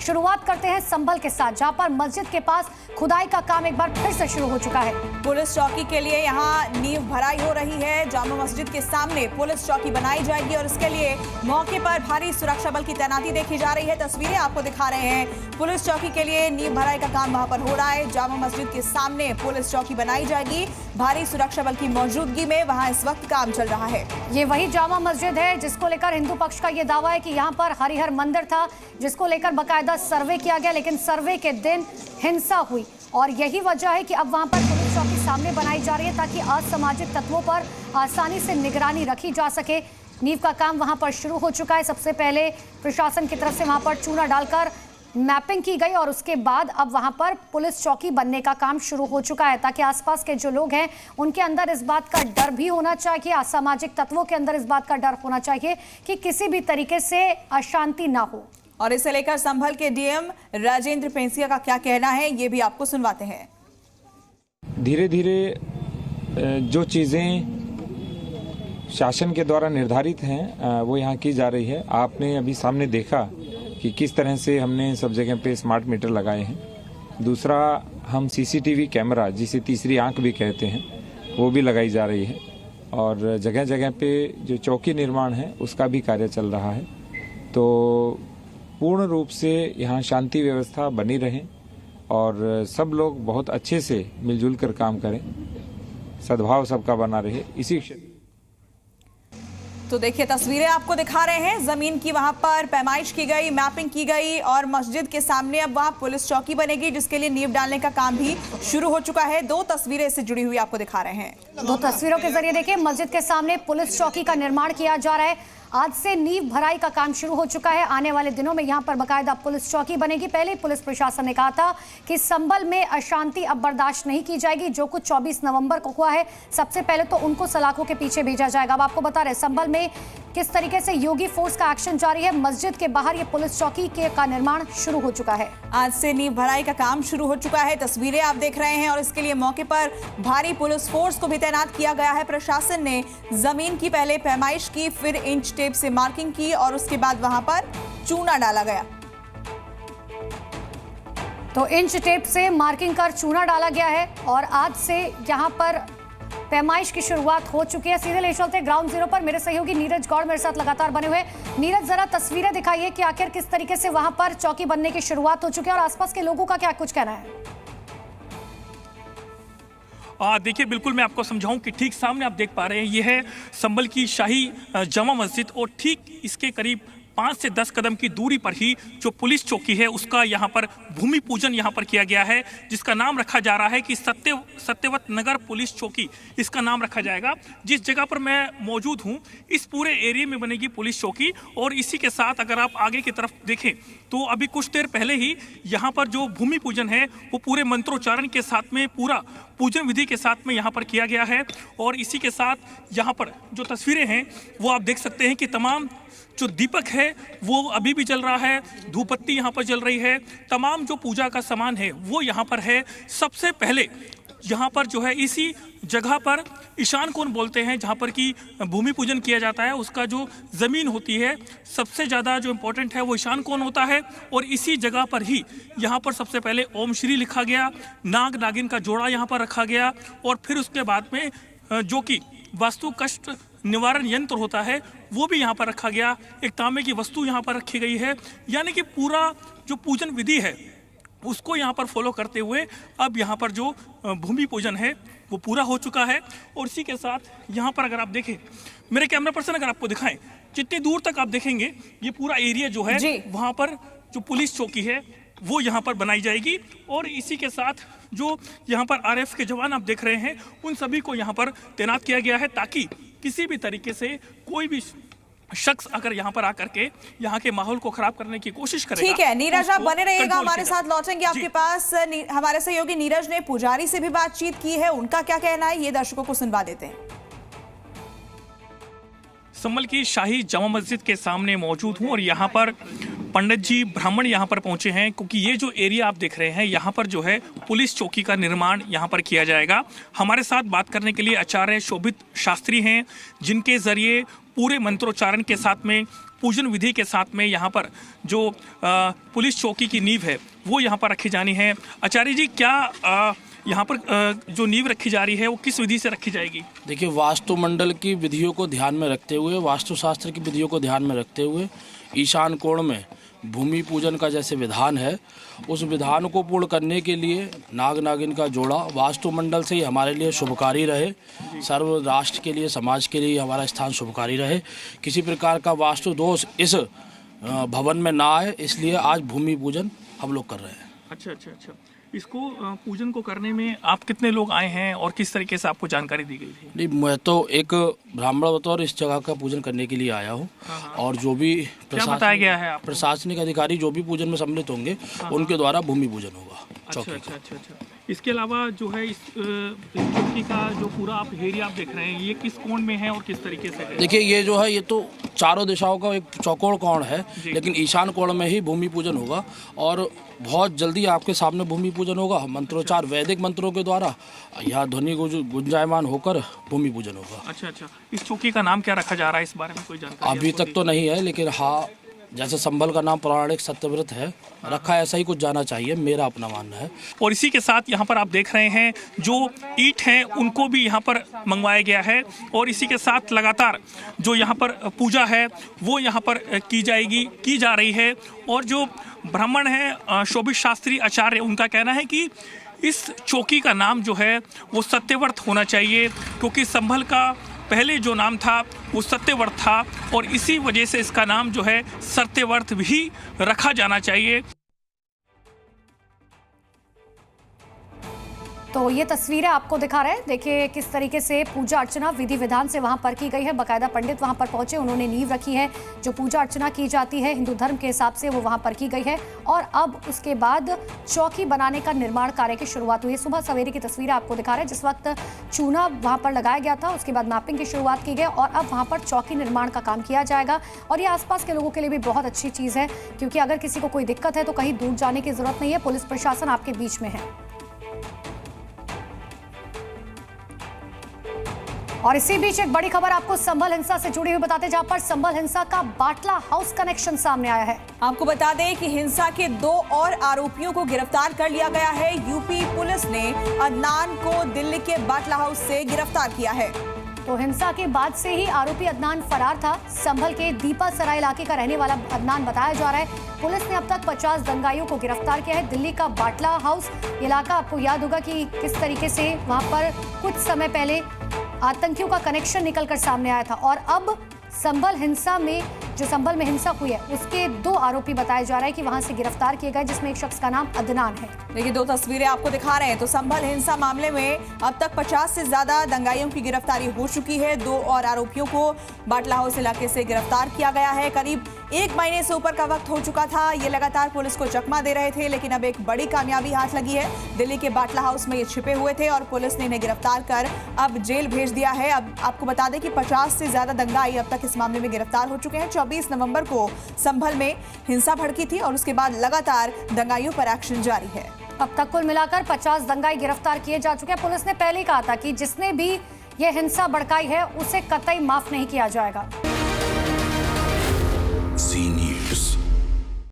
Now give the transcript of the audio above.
शुरुआत करते हैं संभल के साथ, जहां पर मस्जिद के पास खुदाई का काम एक बार फिर से शुरू हो चुका है। पुलिस चौकी के लिए यहां नींव भराई हो रही है। जामा मस्जिद के सामने पुलिस चौकी बनाई जाएगी और इसके लिए मौके पर भारी सुरक्षा बल की तैनाती देखी जा रही है। तस्वीरें आपको दिखा रहे हैं। पुलिस चौकी के लिए नींव भराई का काम वहां पर हो रहा है। जामा मस्जिद के सामने पुलिस चौकी बनाई जाएगी। भारी सुरक्षा बल की मौजूदगी में वहां इस वक्त काम चल रहा है। ये वही जामा मस्जिद है जिसको लेकर हिंदू पक्ष का ये दावा है कि यहाँ पर हरिहर मंदिर था, जिसको लेकर बकायदा सर्वे किया गया, लेकिन सर्वे के दिन हिंसा हुई और यही वजह है कि अब वहां पर पुलिस चौकी सामने बनाई जा रही है ताकि असामाजिक तत्वों पर आसानी से निगरानी रखी जा सके। नींव का काम वहां पर शुरू हो चुका है। सबसे पहले प्रशासन की तरफ से वहां पर चूना डालकर मैपिंग की गई और उसके बाद अब वहां पर पुलिस चौकी बनने का काम शुरू हो चुका है ताकि आसपास के जो लोग हैं उनके अंदर इस बात का डर भी होना चाहिए, असामाजिक तत्वों के अंदर इस बात का डर होना चाहिए कि किसी भी तरीके से अशांति ना हो। और इसे लेकर संभल के डीएम राजेंद्र पेंसिया का क्या कहना है, ये भी आपको सुनवाते हैं। धीरे धीरे जो चीज़ें शासन के द्वारा निर्धारित हैं वो यहाँ की जा रही है। आपने अभी सामने देखा कि किस तरह से हमने सब जगह पे स्मार्ट मीटर लगाए हैं। दूसरा, हम सीसीटीवी कैमरा, जिसे तीसरी आंख भी कहते हैं, वो भी लगाई जा रही है और जगह जगह पे जो चौकी निर्माण है उसका भी कार्य चल रहा है। तो पूर्ण रूप से यहाँ शांति व्यवस्था बनी रहे और सब लोग बहुत अच्छे से मिलजुल कर काम करें, सद्भाव सबका बना रहे। इसी क्षेत्र तो देखिए तस्वीरें आपको दिखा रहे हैं। जमीन की वहां पर पैमाइश की गई, मैपिंग की गई और मस्जिद के सामने अब वहां पुलिस चौकी बनेगी जिसके लिए नींव डालने का काम भी शुरू हो चुका है। दो तस्वीरें इससे जुड़ी हुई आपको दिखा रहे हैं। दो तस्वीरों के जरिए देखिए मस्जिद के सामने पुलिस चौकी का निर्माण किया जा रहा है। आज से नींव भराई का काम शुरू हो चुका है। आने वाले दिनों में यहां पर बकायदा पुलिस चौकी बनेगी। पहले पुलिस प्रशासन ने कहा था कि संभल में अशांति अब बर्दाश्त नहीं की जाएगी। जो कुछ 24 नवंबर को हुआ है, सबसे पहले तो उनको सलाखों के पीछे भेजा जाएगा। अब आपको बता रहे संभल में किस तरीके से योगी फोर्स का एक्शन जारी है। मस्जिद के बाहर ये पुलिस चौकी का निर्माण शुरू हो चुका है। आज से नींव भराई का काम शुरू हो चुका है। तस्वीरें आप देख रहे हैं और इसके लिए मौके पर भारी पुलिस फोर्स को भी तैनात किया गया है। प्रशासन ने जमीन की पहले पैमाइश की, फिर इंच टेप से मार्किंग की और उसके बाद वहां पर चूना डाला गया। तो इंच टेप से मार्किंग कर चूना डाला गया है और आज से यहां पर पैमाइश की शुरुआत हो चुकी है। सीधे ले चलते ग्राउंड जीरो पर, मेरे सहयोगी नीरज गौड़ मेरे साथ लगातार बने हुए। नीरज, जरा तस्वीरें दिखाइए कि आखिर किस तरीके से वहां पर चौकी बनने की शुरुआत हो चुकी है और आसपास के लोगों का क्या कुछ कहना है। देखिए, बिल्कुल मैं आपको समझाऊं कि ठीक सामने आप देख पा रहे हैं ये है संभल की शाही जामा मस्जिद और ठीक इसके करीब 5 से 10 कदम की दूरी पर ही जो पुलिस चौकी है उसका यहाँ पर भूमि पूजन यहाँ पर किया गया है, जिसका नाम रखा जा रहा है कि सत्यवत नगर पुलिस चौकी इसका नाम रखा जाएगा। जिस जगह पर मैं मौजूद हूँ इस पूरे एरिया में बनेगी पुलिस चौकी और इसी के साथ अगर आप आगे की तरफ देखें तो अभी कुछ देर पहले ही यहाँ पर जो भूमि पूजन है वो पूरे मंत्रोच्चारण के साथ में, पूरा पूजन विधि के साथ में यहाँ पर किया गया है। और इसी के साथ यहाँ पर जो तस्वीरें हैं वो आप देख सकते हैं कि तमाम जो दीपक है वो अभी भी जल रहा है, धूपबत्ती यहाँ पर जल रही है, तमाम जो पूजा का सामान है वो यहाँ पर है। सबसे पहले यहाँ पर जो है इसी जगह पर ईशान कोण बोलते हैं जहाँ पर कि भूमि पूजन किया जाता है, उसका जो ज़मीन होती है सबसे ज़्यादा जो इम्पोर्टेंट है वो ईशान कोण होता है। और इसी जगह पर ही यहाँ पर सबसे पहले ओम श्री लिखा गया, नाग नागिन का जोड़ा यहाँ पर रखा गया और फिर उसके बाद में जो कि वास्तु कष्ट निवारण यंत्र होता है वो भी यहाँ पर रखा गया। एक तांबे की वस्तु यहाँ पर रखी गई है, यानी कि पूरा जो पूजन विधि है उसको यहाँ पर फॉलो करते हुए अब यहाँ पर जो भूमि पूजन है वो पूरा हो चुका है। और इसी के साथ यहाँ पर अगर आप देखें, मेरे कैमरा पर्सन अगर आपको दिखाएं, जितनी दूर तक आप देखेंगे ये पूरा एरिया जो है वहाँ पर जो पुलिस चौकी है वो यहाँ पर बनाई जाएगी। और इसी के साथ जो यहाँ पर आरएफ के जवान आप देख रहे हैं उन सभी को यहाँ पर तैनात किया गया है ताकि किसी भी तरीके से कोई भी शख्स अगर यहाँ पर आकर के यहाँ के माहौल को खराब करने की कोशिश करेगा। ठीक है नीरज, आप बने रहिएगा, हमारे साथ लौटेंगे आपके पास। हमारे सहयोगी नीरज ने पुजारी से भी बातचीत की है, उनका क्या कहना है ये दर्शकों को सुनवा देते हैं। संभल की शाही जामा मस्जिद के सामने मौजूद हूँ और यहाँ पर पंडित जी ब्राह्मण यहाँ पर पहुँचे हैं क्योंकि ये जो एरिया आप देख रहे हैं यहाँ पर जो है पुलिस चौकी का निर्माण यहाँ पर किया जाएगा। हमारे साथ बात करने के लिए आचार्य शोभित शास्त्री हैं जिनके जरिए पूरे मंत्रोच्चारण के साथ में पूजन विधि के साथ में यहाँ पर जो पुलिस चौकी की नींव है वो यहाँ पर रखी जानी है। आचार्य जी, क्या यहाँ पर जो नींव रखी जा रही है वो किस विधि से रखी जाएगी? देखिए, वास्तुमंडल की विधियों को ध्यान में रखते हुए, वास्तुशास्त्र की विधियों को ध्यान में रखते हुए ईशान कोण में भूमि पूजन का जैसे विधान है, उस विधान को पूर्ण करने के लिए नाग नागिन का जोड़ा वास्तुमंडल से ही हमारे लिए शुभकारी रहे, सर्व राष्ट्र के लिए, समाज के लिए हमारा स्थान शुभकारी रहे, किसी प्रकार का वास्तु दोष इस भवन में ना आए, इसलिए आज भूमि पूजन हम लोग कर रहे हैं। अच्छा। इसको पूजन को करने में आप कितने लोग आए हैं और किस तरीके से आपको जानकारी दी गई थी? नहीं, मैं तो एक ब्राह्मण बतौर इस जगह का पूजन करने के लिए आया हूँ और जो भी क्या बताया गया है आपको? प्रशासनिक अधिकारी जो भी पूजन में सम्मिलित होंगे उनके द्वारा भूमि पूजन होगा। अच्छा। इसके अलावा जो है इस चौकी का जो पूरा आप एरिया आप देख रहे हैं, ये किस कोण में है और किस तरीके से है? देखिए, ये जो है ये तो चारों दिशाओं का एक चौकोर कोण है, लेकिन ईशान कोण में ही भूमि पूजन होगा और बहुत जल्दी आपके सामने भूमि पूजन होगा। मंत्रोच्चार वैदिक मंत्रों के द्वारा यहाँ ध्वनि गुंजायमान होकर भूमि पूजन होगा। अच्छा। इस चौकी का नाम क्या रखा जा रहा है, इस बारे में कोई जानकारी अभी तक तो नहीं है, लेकिन हाँ, जैसे संभल का नाम पौराणिक सत्यव्रत है रखा, ऐसा ही कुछ जाना चाहिए, मेरा अपना मानना है। और इसी के साथ यहाँ पर आप देख रहे हैं जो ईंट हैं उनको भी यहाँ पर मंगवाया गया है और इसी के साथ लगातार जो यहाँ पर पूजा है वो यहाँ पर की जा रही है। और जो ब्राह्मण हैं शोभित शास्त्री आचार्य, उनका कहना है कि इस चौकी का नाम जो है वो सत्यव्रत होना चाहिए, क्योंकि संभल का पहले जो नाम था वो सत्यव्रत था और इसी वजह से इसका नाम जो है सत्यव्रत भी रखा जाना चाहिए। तो ये तस्वीरें आपको दिखा रहे हैं, देखिए किस तरीके से पूजा अर्चना विधि विधान से वहां पर की गई है। बाकायदा पंडित वहां पर पहुंचे, उन्होंने नींव रखी है। जो पूजा अर्चना की जाती है हिंदू धर्म के हिसाब से वो वहां पर की गई है और अब उसके बाद चौकी बनाने का निर्माण कार्य की शुरुआत हुई है। सुबह सवेरे की तस्वीरें आपको दिखा रहे हैं, जिस वक्त चूना वहां पर लगाया गया था, उसके बाद मैपिंग की शुरुआत की गई और अब वहां पर चौकी निर्माण का काम किया जाएगा। और ये आसपास के लोगों के लिए भी बहुत अच्छी चीज़ है, क्योंकि अगर किसी को कोई दिक्कत है तो कहीं दूर जाने की जरूरत नहीं है, पुलिस प्रशासन आपके बीच में है। और इसी बीच एक बड़ी खबर आपको संभल हिंसा से जुड़ी हुई बताते, जहां पर संभल हिंसा का बाटला हाउस कनेक्शन सामने आया है। आपको बता दें कि हिंसा के 2 और आरोपियों को गिरफ्तार कर लिया गया है। यूपी पुलिस ने अदनान को दिल्ली के बाटला हाउस से गिरफ्तार किया है। तो हिंसा के बाद से ही आरोपी अदनान फरार था। संभल के दीपा सराय इलाके का रहने वाला अदनान बताया जा रहा है। पुलिस ने अब तक 50 दंगाइयों को गिरफ्तार किया है। दिल्ली का बाटला हाउस इलाका, आपको याद होगा कि किस तरीके से वहां पर कुछ समय पहले आतंकियों का कनेक्शन निकलकर सामने आया था और अब संभल में हिंसा हुई है उसके 2 आरोपी बताए जा रहे हैं कि वहां से गिरफ्तार किए गए, जिसमें एक शख्स का नाम अदनान है। देखिए 2 तस्वीरें आपको दिखा रहे हैं। तो संभल हिंसा मामले में अब तक 50 से ज्यादा दंगाइयों की गिरफ्तारी हो चुकी है। 2 और आरोपियों को बाटला हाउस इलाके से गिरफ्तार किया गया है। करीब 1 महीने से ऊपर का वक्त हो चुका था, ये लगातार पुलिस को चकमा दे रहे थे, लेकिन अब एक बड़ी कामयाबी हाथ लगी है। दिल्ली के बाटला हाउस में ये छिपे हुए थे और पुलिस ने इन्हें गिरफ्तार कर अब जेल भेज दिया है। अब आपको बता दें कि 50 से ज्यादा दंगाई अब तक इस मामले में गिरफ्तार हो चुके हैं। 24 नवंबर को संभल में हिंसा भड़की थी और उसके बाद लगातार दंगाइयों पर एक्शन जारी है। अब तक कुल मिलाकर 50 दंगाई गिरफ्तार किए जा चुके हैं। पुलिस ने पहले ही कहा था कि जिसने भी ये हिंसा भड़काई है उसे कतई माफ नहीं किया जाएगा।